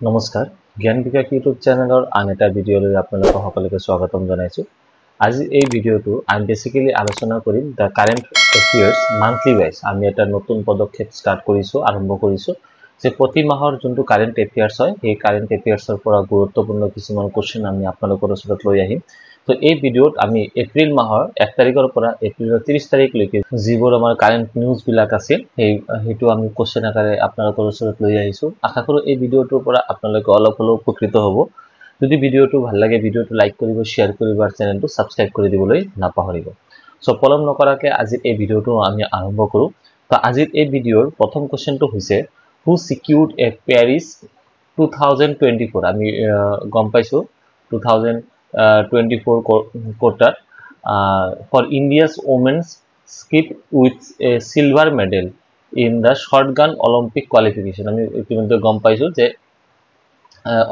নমস্কাৰ জ্ঞান বিকাশ ইউটিউব চেনেলৰ আন এটা ভিডিঅ'লৈ আপোনালোক সকলোকে স্বাগতম জনাইছো। আজি এই ভিডিঅ'টো আমি বেসিক্যালি আলোচনা কৰিম দা কাৰেন্ট এফেয়াৰ্স মান্থলি ওয়াইজ। আমি এটা নতুন পদক্ষেপ স্টাৰ্ট কৰিছো আৰম্ভ কৰিছো যে প্ৰতি মাহৰ যোনটো কাৰেন্ট এফেয়াৰ্স হয় এই কাৰেন্ট এফেয়াৰ্সৰ পৰা গুৰুত্বপূৰ্ণ কিছুমান কোশ্চেন আমি আপোনালোকৰ ওচৰত লৈ আহিম। তো এই ভিডিঅ'ত আমি এপ্ৰিল মাহৰ 1 তাৰিখৰ পৰা এপ্ৰিলৰ 30 তাৰিখলৈকে যিবোৰ আমাৰ কাৰেন্ট নিউজ বিলাক আছে সেইটো আমি কোশ্চেন আকাৰে আপোনালোকৰ ওচৰত লৈ আহিছো। আশা কৰো এই ভিডিঅ'টোৰ পৰা আপোনালোকে অলপ হলেও উপকৃত হ'ব। যদি ভিডিঅ'টো ভাল লাগে ভিডিঅ'টো লাইক কৰিব, শেয়াৰ কৰিব আৰু চেনেলটো সাবস্ক্ৰাইব কৰি দিবলৈ নাপাহৰিব। সো পলম নকৰাকে আজি এই ভিডিঅ'টো আমি আৰম্ভ কৰো। তো আজি এই ভিডিঅ'ৰ প্ৰথম কোশ্চেনটো হৈছে হু সিকিউৰ্ড এ প্যাৰিছ 2024। আমি গম পাইছো 2024 কোটাত for India's women's skip with a silver medal in the shotgun Olympic qualification। আমি ইতিমধ্যে গম পাইছো যে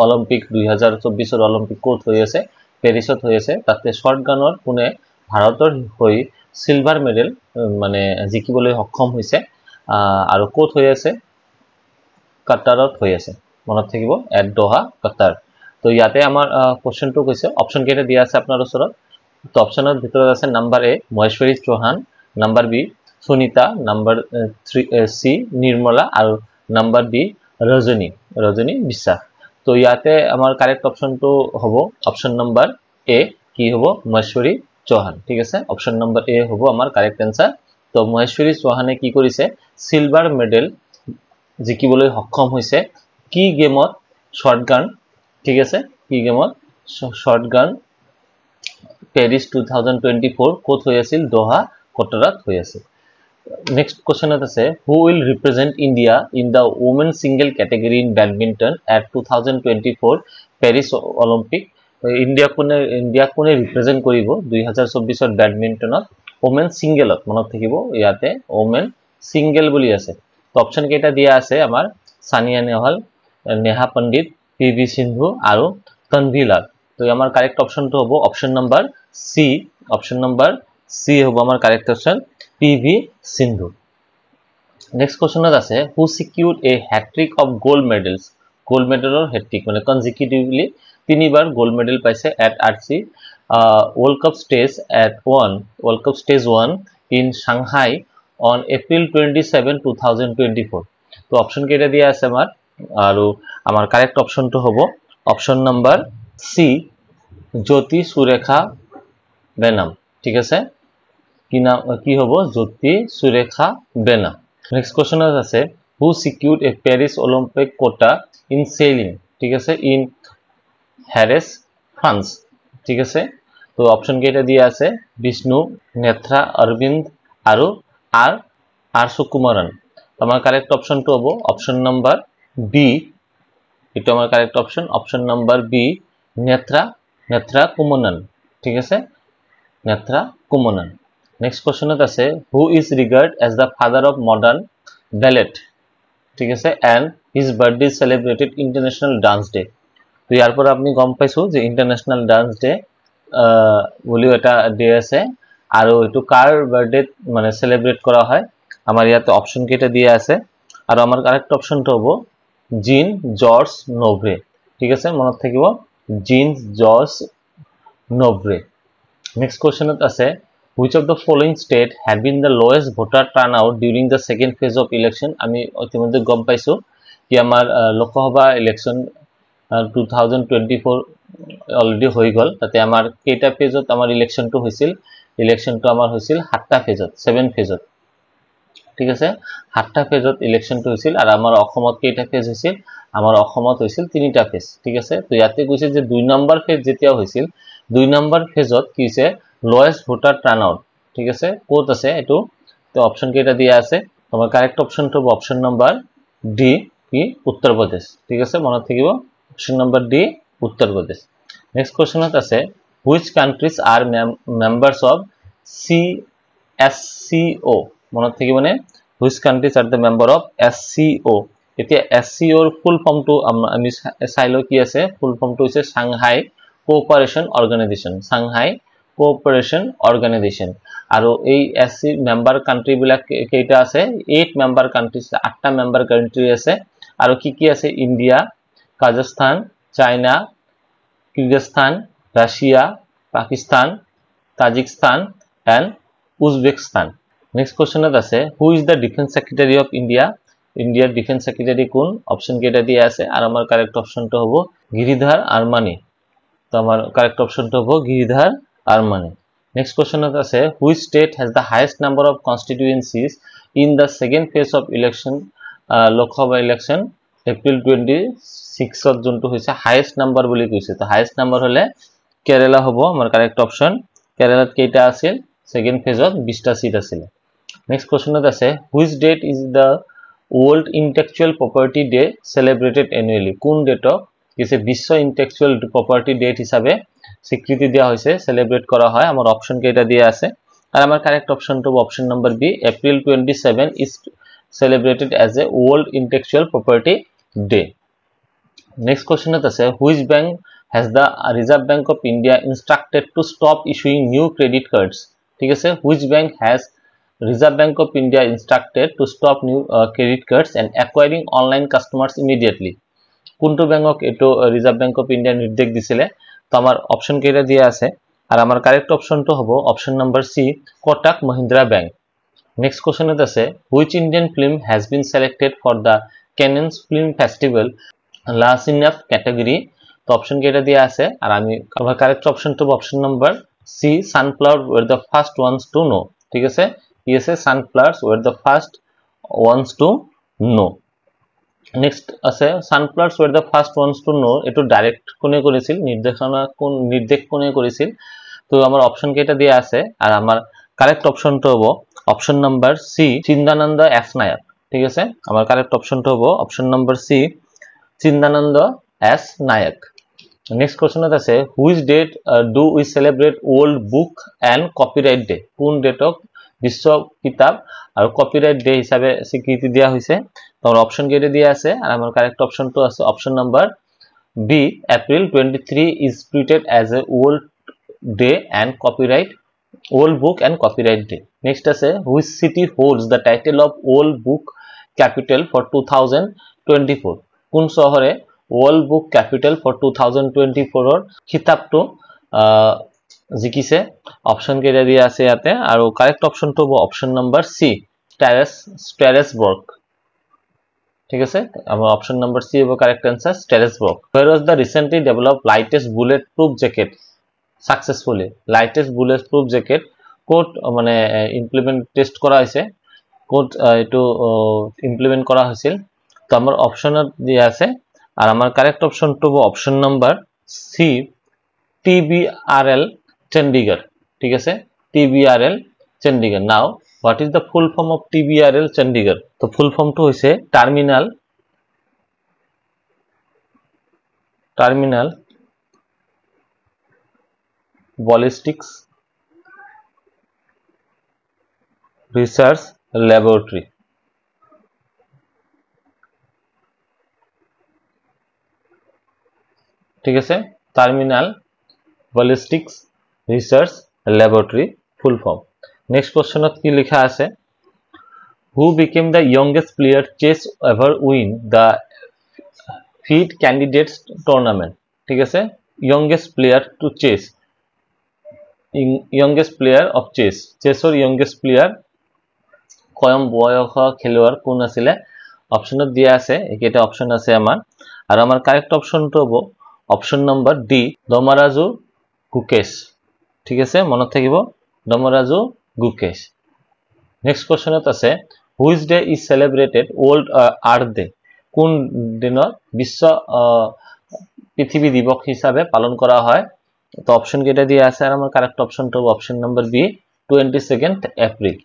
অলিম্পিক 2024 অলিম্পিক কোট হৈ আছে পেৰিছত হৈ আছে। তাতে শটগানৰ কোনে ভাৰতৰ হৈ সিলভাৰ মেডেল মানে জিকিবলৈ সক্ষম হৈছে আৰু কোট হৈ আছে কাটাৰত হৈ আছে। মনত থাকিব এট দোহা কাটাৰ। তো ইয়াতে আমাৰ কোশ্চেনটো কৈছে অপচন কেইটা দিয়া আছে আপোনাৰ ওচৰত। তো অপচনৰ ভিতৰত আছে number A Maheshwari Chauhan, number B Sunita, number C Nirmala আৰু নাম্বাৰ ডি ৰজনী বিশ্বাস। তো ইয়াতে আমাৰ কাৰেক্ট অপশনটো হ'ব অপশন নাম্বাৰ এ কি হ'ব মহেশ্বৰী চৌহান। ঠিক আছে, অপশন নাম্বাৰ এ হ'ব আমাৰ কাৰেক্ট আনসাৰ। তো মহেশ্বৰী চৌহানে কি কৰিছে সিলভাৰ মেডেল জিকিবলৈ সক্ষম হৈছে কি গেমত শটগান। ঠিক আছে, কি গেমত শটগান পেৰিছ 2024 কোট হৈ আছিল দোহা কটাৰত হৈ আছিল। Next question আছে who will represent India in the women single category in badminton at 2024 Paris Olympic। India কোনে ৰিপ্ৰেজেন্ট কৰিব 2024 বেডমিন্টনত ওমেন সিঙ্গেলত। মনত থাকিব ইয়াতে ওমেন সিঙ্গেল বুলি আছে। তো অপশন কেইটা দিয়া আছে আমাৰ সানিয়া নেহৱাল, নেহা পণ্ডিত, পি.ভি. সিন্ধু আৰু তনভি লাল। তো আমাৰ কাৰেক্ট অপশনটো হ'ব option number C. Option number C হ'ব আমাৰ correct option PV. Sindhu. Next কোশ্চেনত আছে who secured a hattrick of gold medals. Gold মেডেলৰ হ্যাট্ৰিক মানে কনজিকিউটিভলি তিনিবাৰ গোল্ড মেডেল পাইছে at archery world cup stage 1 in Shanghai on April 27, 2024। তো অপশন কেইটা দিয়া আছে আমাৰ আৰু আমাৰ কাৰেক্ট অপশনটো হ'ব অপশন নাম্বাৰ সি জ্যোতি সুৰেখা বেনাম। ঠিক আছে, কি হ'ব জ্যোতি সুৰেখা বেনাম। নেক্সট কোশ্চেনত আছে who secured A প্যারিছ Olympic quota in selling. ঠিক আছে, ইন হ্যারেস ফ্রান্স। ঠিক আছে, তো অপশন কেইটা দিয়া আছে বিষ্ণু, নেত্রা, অরবিন্দ আৰু আর সুকুমারন। আমার কারেক্ট অপশনটো হ'ব অপশন নাম্বার বি। এটা আমার correct option option number B Netra Kumanan. ঠিক আছে, নেত্রা কুমনন। নেক্সট কোশ্চেনত আছে who is regard as the father of modern ballet. ঠিক আছে, and his birthday celebrated international dance day. তো ইয়াৰ পৰা আপনি গম পাইছো যে ইন্টাৰন্যাশনাল ডান্স ডে বুলিও এটা ডে আছে আৰু এটো কাৰ বাৰ্থডে মানে সেলিব্ৰেট কৰা হয়। আমাৰ ইয়াতে অপশন কেইটা দিয়া আছে আৰু আমাৰ কাৰেক্ট অপশনটো হ'ব জিন জৰ্জ নোভ্ৰে। ঠিক আছে, মনত থাকিব জিন জৰ্জ নোভ্ৰে। নেক্সট কোশ্চেনত আছে which of the following state had been the lowest voter turnout during the second phase of election। আমি ইতিমধ্যে গম পাইছো কি আমাৰ লোকসভা ইলেকশন 2024 অলৰেডি হৈ গল। তাতে আমাৰ কেইটা ফেজত আমাৰ ইলেকশনটো হৈছিল, ইলেকশনটো আমাৰ হৈছিল 7টা ফেজত 7 ফেজত। ঠিক আছে, 7টা ফেজত ইলেকশনটো হৈছিল আৰু আমাৰ অসমত কেইটা ফেজ হৈছিল আমাৰ অসমত হৈছিল 3টা ফেজ। ঠিক আছে, তো ইয়াতে কৈছে যে 2 নম্বৰ ফেজ যেতিয়া হৈছিল 2 নম্বৰ ফেজত কি হৈছে লোয়েস্ট ভোটার টার্নআউট। ঠিক আছে, কোত আছে এটো। তো অপশন কেইটা দিয়া আছে তোমার কারেক্ট অপশনটো হ'ব অপশন নাম্বার ডি কি উত্তৰ প্ৰদেশ। ঠিক আছে, মনত থাকিব option number D Uttar Pradesh. Next কোশ্চেনত আছে which countries are members of SCO। মনত থাকিবনে which countries are the member of SCO। এতিয়া SCO ৰ ফুল ফৰ্মটো আমি চাইলো কি আছে। ফুল ফৰ্মটো হৈছে সাংহাই কোঅপাৰেশন অৰ্গানাইজেশন। Shanghai কোঅপাৰেশন organisation. আৰু এই SC মেম্বাৰ কান্ট্ৰি বিলাক কেইটা আছে 8 মেম্বাৰ কান্ট্ৰি 8টা মেম্বাৰ কান্ট্ৰি আছে। আৰু কি আছে India, Kazakhstan, China, Kyrgyzstan, Russia, Pakistan, Tajikistan and Uzbekistan. Next কোশ্চেনত আছে who is the defence secretary of India? ইন্ডিয়ার ডিফেন্স সেক্রেটারি কোন? অপশন কেটা দিয়ে আছে আর আমার কারেক্ট অপশনটা হবো গিরিধার আরমানি। তো আমার কারেক্ট অপশনটা হবো গিরিধার আরমানি। নেক্সট কোশ্চেনত আছে which state has the highest number of constituencies in the second phase of election Lok Sabha election April 26 যোনটো হৈছে হাইয়েস্ট নাম্বার বুলি কৈছে। তো হাইয়েস্ট নাম্বার হলে কেরালা হবো আমার কারেক্ট অপশন। কেরালাত কেইটা আছিল? সেকেন্ড ফেজত 20টা সিট আছিল। নেক্সট কোশ্চেনত আছে which date is the world intellectual property day celebrated annually? কোন ডেটক কিছু বিশ্ব ইন্টেলেকচুয়াল প্রপার্টি ডেট হিসাবে স্বীকৃতি দেওয়া হয়েছে, সেলিব্রেট করা হয়? আমার অপশন কেটা দিয়ে আছে আর আমার কারেক্ট অপশনটা option number B, April 27 is celebrated as a World Intellectual Property Day. Next question আছে which bank has the Reserve Bank of India instructed to stop issuing new credit cards? ঠিক আছে, which bank has Reserve Bank of India instructed to stop new credit cards and acquiring online customers immediately? কোনটো Bangkok এটো reserve bank of India নির্দেশ দিছিলে? তো আমার option কেটা দিয়ে আছে আর আমার কারেক্ট অপশনটা হবো option number C, Kotak Mahindra bank. Next question is which Indian film has been selected for the Cannes Film Festival La Cinef category? তো অপশন কেটা দিয়ে আছে আর আমি আমার কারেক্ট অপশন তো option number C, sunflower were the first ones to know. ঠিক আছে, ইয়েসে sunflowers were the first ones to know. Next আছে sunflowers were the first ones to know, এটো ডাইরেক্ট কোনে করেছিল, নির্দেশ কোনে করেছিল? তো আমার অপশন কেটা দিয়ে আছে আর আমার কারেক্ট অপশনটা হবো option number C, Chidananda S নায়ক। ঠিক আছে, আমার কারেক্ট অপশনটা হবো option number C, Chidananda S Nayak. Next question আছে which date do we celebrate world book and copyright day? কোন ডেটক বিশ্ব কিতাব আর কপিরাইট ডে হিসাবে স্বীকৃতি দেওয়া হয়েছে? তোমার অপশন কেটে দিয়ে আছে আর আমার কারেক্ট অপশনটা আছে option number B, April 23 is treated as a world day and copyright World Book and Copyright Day. Next আছে which city holds the title of World Book Capital for 2024? কোন শহরে World Book Capital for 2024 এর খিতাবটো জিকিছে? Option কেটা দিয়ে আছে ইয়াতে আর correct অপশনটো হবো অপশন নাম্বার সি, স্ট্রাসবার্গ। ঠিক আছে, আমার অপশন নাম্বার সি হবো correct answer, Strasberg. Where was the recently developed lightest bulletproof jacket successfully? Lightest bullet proof jacket code মানে ইমপ্লিমেন্ট টেস্ট করা হয়েছে, কোড এটো ইমপ্লিমেন্ট করা হয়েছিল? তো আমার অপশন দিয়ে আছে আর আমার কারেক্ট অপশনটা হবো option number C, TBRL Chandigarh. ঠিক আছে, TBRL Chandigarh. Now what is the full form of TBRL Chandigarh? তো ফুল ফর্মটা হয়েছে টার্মিনাল ballistics research laboratory। ঠিক আছে, terminal ballistics research laboratory full form. Next কোশ্চেনত কি লেখা আছে who became the youngest player chess ever win the FIDE candidates tournament? ঠিক আছে, youngest player to chess, youngest player of chess, চেছৰ youngest player কয়ম বয়স খেলুৱৈৰ কোন আছিলে? অপশনত দিয়া আছে, এইকেইটা অপশন আছে আমাৰ আৰু আমাৰ কাৰেক্ট অপশনটো হ'ব অপশন নাম্বাৰ ডি, দমাৰাজু গুকেশ। ঠিক আছে, মনত থাকিব দমাৰাজু গুকেশ। নেক্সট কোশ্চেনত আছে which day is celebrated world earth day? কোন দিনত বিশ্ব পৃথিবী দিবস হিসাবে পালন করা হয়? তো অপশন কেটা দিয়ে আছে আর আমার কারেক্ট অপশনটা হবে option number B, 22 April.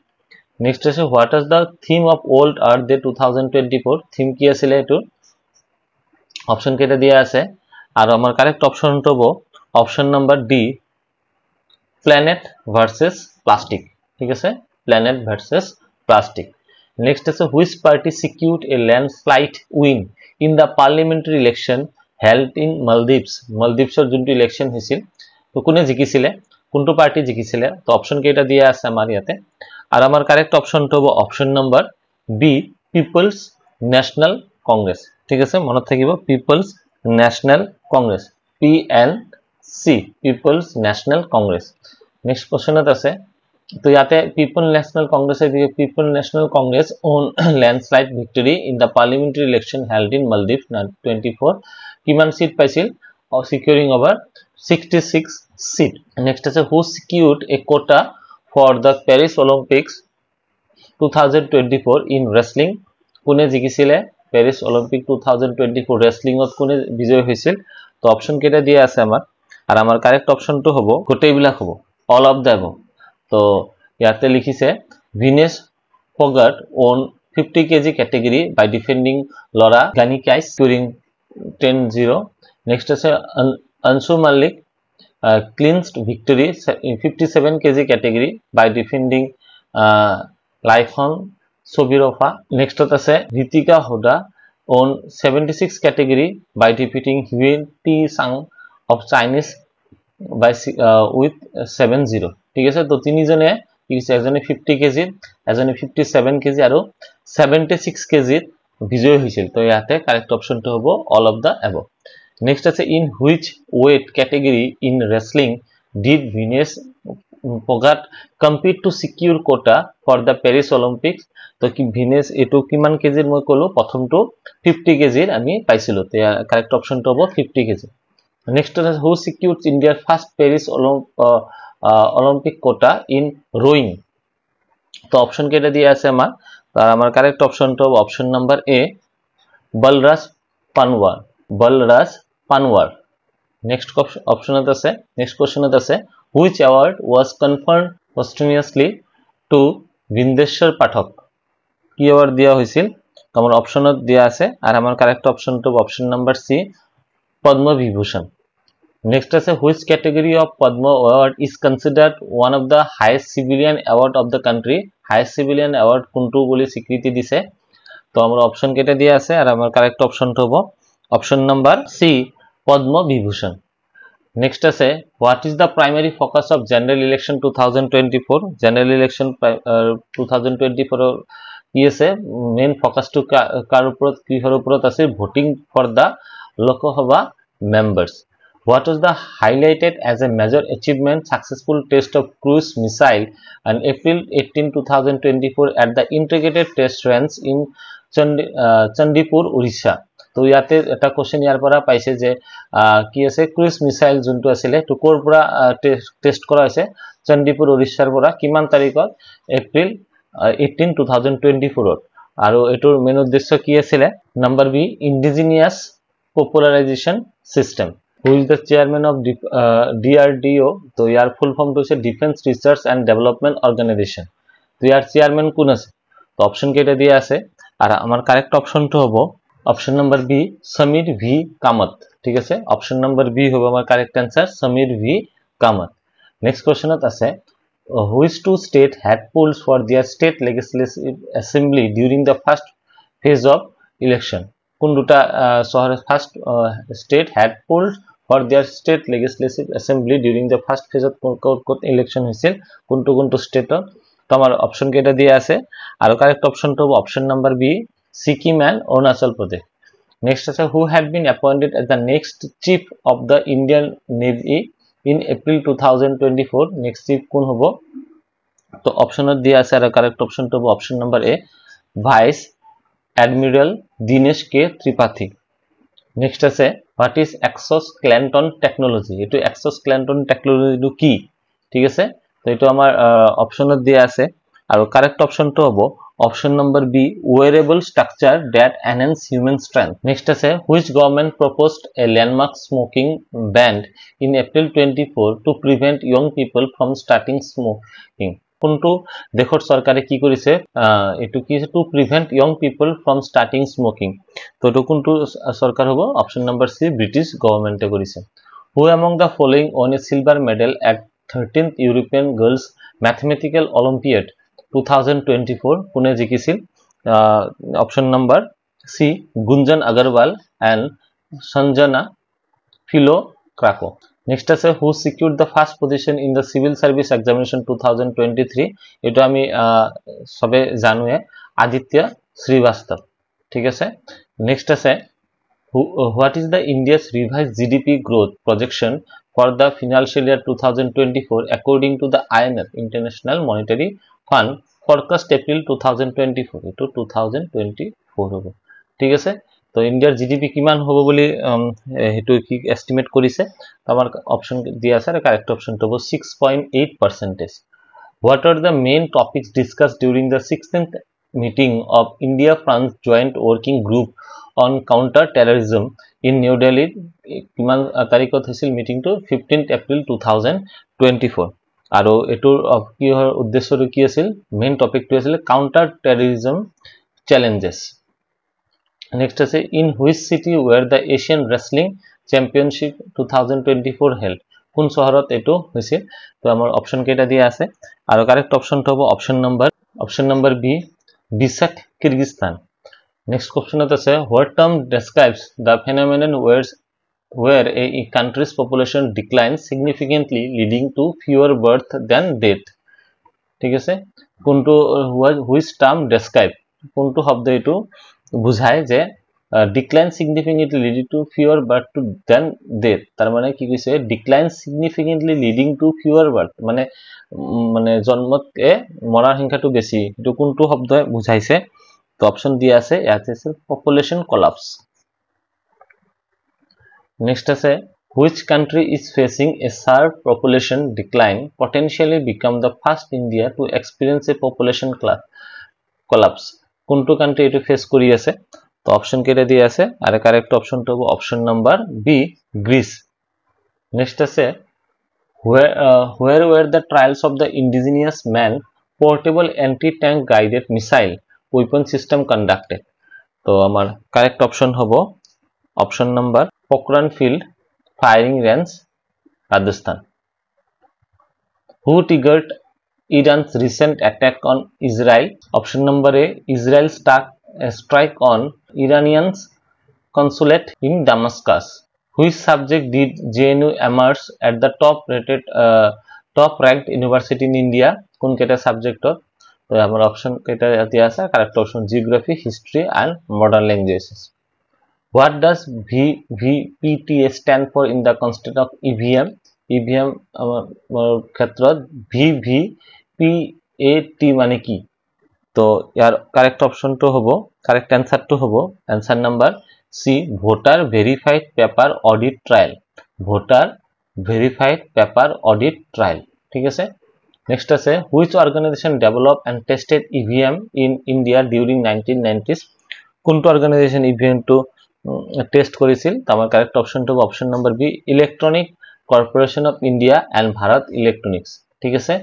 Next আছে what is the theme of world earth day 2024? Theme কি আছিল এটো? অপশন কেটা দিয়ে আছে আর আমার কারেক্ট অপশনটা হবে option number D, planet versus plastic. ঠিক আছে, প্ল্যানেট ভার্সেস প্লাস্টিক। নেক্সট আছে which party secured a landslide win in the parliamentary election held in Maldives? মালদ্বীপসৰ যোনটো ইলেকশন হৈছিল তো কোনে জিকিছিলে, কোনটো পার্টি জিকিছিলে? তো অপশন কেটা দিয়ে আছে আমার ইয়াতে আর আমার কারেক্ট অপশনটা হবে option number B, People's National Congress. ঠিক আছে, মনত থাকিব পিপলস ন্যাশনাল কংগ্রেছ PNC পিপলছ ন্যাশনাল কংগ্ৰেছ নেক্সট কোৱেশ্চনত আছে তো ইয়াতে পিপল ন্যাশনাল কংগ্ৰেছে দিয়ে People National Congress won landslide victory in the parliamentary election held in Maldives 24 কিমান সিট পাইছিল securing over 66 seat next আছে who secured a quota for the Paris Olympics 2024 in wrestling কোনে জিকিছিলে Paris Olympic 2024 wrestling ত কোনে বিজয় হৈছিল তো অপশন কেটা দিয়া আছে আমাৰ আৰু আমাৰ কারেক্ট অপশনটো হ'ব গোটেইবিলাক হ'ব all of the above তো ইয়াতে লিখিছে ভিনেস forgot on 50 kg category by defending Laura Ganikais during 10-0 next আছে Anshu Malik clinched victory in 57 kg category by defending Laifon Sobirova next আছে Ritika Hoda on 76 category by defeating Huyen Ti Sang of Chinese by with 7-0 ঠিক আছে তো তিনিজনে এজনে 50 KG এজনে 57 KG আৰু 76 KG বিজয় হৈছিল তো ইয়াতে কারেক্ট অপশনটো হ'ব all of the above next আছে in which weight category in wrestling did Venus Phogat compete to secure quota for the Paris Olympics তো কি Venus এটো কিমান কেজিৰ মই কলো প্ৰথমটো 50 কেজিৰ আমি পাইছিলো তো কারেক্ট অপশনটো হ'ব 50 KG next is who secured India's first Paris Olympic quota in rowing তো অপশন কেটা দিয়া আছে আমার কারেক্ট অপশনটো option number A Balraj Panwar next optionত আছে next questionত আছে which award was conferred posthumously to Bindeshwar পাঠক কি award দিয়া হৈছিল আমার অপশনত দিয়া আছে আর আমার কারেক্ট অপশনটো অপশন নাম্বার সি Padma Vibhushan next আছে which category of Padma award is considered one of the highest civilian award of the country highest civilian award কোনটো বলি স্বীকৃতি দিছে তো আমরা অপশন কেটে দিয়া আছে আর আমার কারেক্ট অপশনটো হ'ব অপশন নাম্বার সি Padma Vibhushan next আছে what is the primary focus of general election 2024 general election 2024 কি আছে মেইন ফোকাসটো কার উপৰত কিহৰ উপৰত আছে voting for the Lok Sabha members what was the highlighted as a major achievement successful test of cruise missile on April 18 2024 at the integrated test range in Chandipur Odisha তো ইয়াতে এটা question ইয়াৰ পৰা পাইছে যে কি আছে ক্ৰুজ মিসাইল যোনটো আছিল টুকৰ পৰা টেষ্ট কৰা হৈছে চণ্ডীপুৰ ওড়িশাৰ পৰা কিমান তাৰিখত এপ্ৰিল 18 2024 আৰু এটোৰ মেইন উদ্দেশ্য কি আছিল number B indigenous popularisation system who is the chairman of DRDO তো ইয়াৰ ফুল ফৰ্মটো হৈছে defence research and development organisation তো ইয়াৰ চেয়ারম্যান কোন আছে তো অপশন কেটা দিয়া আছে আর আমার কারেক্ট অপশনটো হ'ব option number B Sameer V Kamat ঠিক আছে অপশন নাম্বার বি হবে আমার correct answer Sameer V Kamat next কোশ্চেনত আছে which two state had polls for their state legislative assembly during the first phase of election কোন দুটা শহরের first state had polls for their state legislative assembly during the first phase of election হৈছিল কোনটো স্টেটত তো আমার option কেটা দিয়া আছে আর কারেক্ট অপশনটো হবে option number B Sikkim and Arunachal Pradesh. Next আছে who had been appointed as the next chief of the Indian Navy in April 2024 next chief কোন হবো তো অপশনত দিয়া আছে আর কারেক্ট অপশনটো হবে অপশন নাম্বার এ ভাইস অ্যাডমিরাল দীনেশ কে ত্রিপাঠী নেক্সট আছে হোয়াট ইজ এক্সোস্কেলেটন টেকনোলজি এটো এক্সোস্কেলেটন টেকনোলজিটো কি ঠিক আছে তো এটো আমার অপশনত দিয়া আছে আর কারেক্ট অপশনটো হবে option number B wearable structure that enhance human strength next আছে which government proposed a landmark smoking ban in April 24 to prevent young people from starting smoking কোনটো দেশৰ সৰকাৰে কি কৰিছে এটো কি to prevent young people from starting smoking তো এটো কোনটো সরকার হ'ব অপশন নাম্বার সি ব্রিটিশ গভর্নমেন্টে কৰিছে who among the following won a silver medal at 13th European Girls Mathematical Olympiad 2024 কোনে জিকিছিল option number C Gunjan Agarwal and Sanjana Philo ক্রাকো নেক্সট আছে who secured the first position in the civil service examination 2023 এটা আমি সবে জানুয়ে আদিত্য শ্রীবাস্তব ঠিক আছে নেক্সট আছে What is the India's revised GDP growth projection for the financial year 2024 according to the IMF International Monetary Fund forecast April 2024 to 2024 হ'ব ঠিক আছে তো ইন্ডিয়াৰ জিডিপি কিমান হ'ব বুলি হেতু কি এস্টিমেট কৰিছে আমাৰ অপচন দিয়া আছে আৰু কাৰেক্ট অপচনটো হ'ব 6.8%. What are the main topics discussed during the 16th meeting of India-France Joint Working Group on Counter-Terrorism in New Delhi? কিমান তাৰিখত হৈছিল মিটিংটো 15th April 2024 আৰু এটোৰ কি উদ্দেশ্যটো কি আছিল মেইন টপিকটো আছিল Counter-Terrorism Challenges. Next আছে in which city were the Asian Wrestling Championship 2024 held? কোন চহৰত এটো হৈছিল তো আমাৰ অপচন কেইটা দিয়া আছে আৰু কারেক্ট অপশনটো হ'ব option number B Bishkek Kyrgyzstan. Next question আছে what term describes the phenomenon where a country's population declines significantly leading to fewer birth than death ঠিক আছে কোনটো which term describe কোনটো শব্দ এটো বুঝায় যে decline significantly leading to fewer birth than death তার মানে কি কইছে decline significantly leading to fewer birth মানে জন্মতকে মরার সংখ্যাটো বেশি এটো কোনটো শব্দ বুঝাইছে তো অপশন দিয়া আছে ইয়াতে আছে পপুলেশন কোলাপস নেক্সট আছে which country is facing a sharp population decline potentially become the first India to experience a population collapse কোনটো কান্ট্রি এটো ফেস করি আছে তো অপশন কেটে দিয়ে আছে আর কারেক্ট অপশনটা হবে option number B Greece next আছে where were the trials of the indigenous man portable anti-tank guided missile weapon system conducted তো আমার কারেক্ট অপশন হবে option number Pokhran field firing range Rajasthan who triggered Iran's recent attack on Israel option number A Israel strike on Iranians consulate in Damascus which subject did JNU emerge at the top ranked university in India কোন কেটা সাবজেক্টত তো আমার option কেটা দিয়া আছে correct option geography history and modern languages what does VVPTA stand for in the concept of EVM EVM ক্ষেত্ৰত VVPAT মানে কি তো ইয়ার কারেক্ট অপশনটো হবো কারেক্ট অ্যানসারটো হবো answer number C voter verified paper audit trail voter verified paper audit trail ঠিক আছে next আছে which organization developed and tested EVM in India during 1990s কোনটো অর্গানাইজেশন EVM টু টেস্ট করেছিল তো আমার কারেক্ট অপশনটো হবে option number B electronic corporation of India and Bharat electronics ঠিক আছে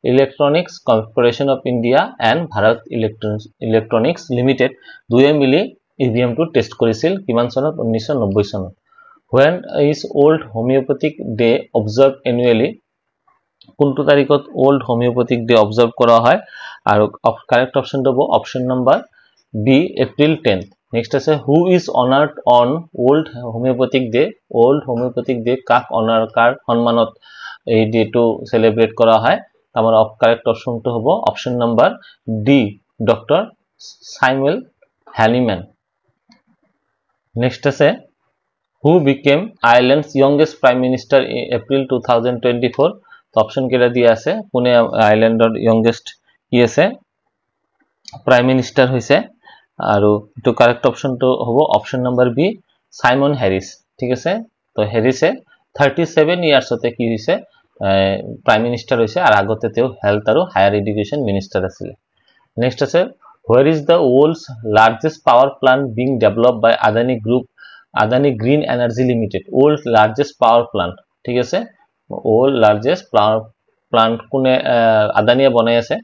electronics corporation of India and Bharat electronics limited দুয়ে মিলি ইভিএম টু টেস্ট করেছিল কিমান সনত 1990 সনত when is old homeopathic day observed annually কোনটো তারিখত old homeopathic day observe করা হয় আর কারেক্ট অপশনটো হবে option number B April 10th next আছে who is honored on old homeopathic day কাক অনার কার সম্মানত এই ডেটো সেলিব্রেট করা হয় আমার কারেক্ট অপশনটো হবে option number D doctor Samuel Hahnemann next আছে who became Ireland's youngest prime minister in April 2024 তো অপশন কেটা দিয়া আছে কোনে আয়াৰল্যান্ডৰ youngest কি আছে প্ৰাইম মিনিস্টাৰ হইছে আৰু তো কারেক্ট অপশনটো হ'ব option number B Simon Harris ঠিক আছে তো হ্যারিসে 37 ইয়ার্সতে কি হইছে প্রাইম মিনিস্টার হইছে আর আগতে তেও হেলথ আৰু হায়ার এডুকেশন মিনিস্টার আছিল নেক্সট আছে where is the world's largest power plant being developed by Adani Green Energy Limited world's largest power plant ঠিক আছে world largest power plant কোনে আদানিয়ে বনাই আছে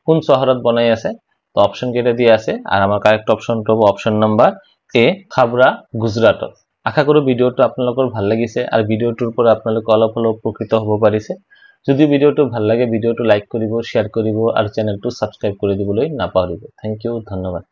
কোন শহরত বনাই আছে তো অপশন কেটে দিয়ে আছে আর আমার কারেক্ট অপশনটো হ'ব option number A Khabra Gujarat আশা কৰো ভিডিওটো আপোনালোকৰ ভাল লাগিছে আৰু ভিডিওটোৰ পৰা আপোনালোক অলপ উপকৃত হ'ব পাৰিছে যদি ভিডিওটো ভাল লাগে ভিডিওটো লাইক কৰিব শেয়াৰ কৰিব আৰু চেনেলটো সাবস্ক্ৰাইব কৰি দিবলৈ নাপাহৰিব থ্যাংক ইউ ধন্যবাদ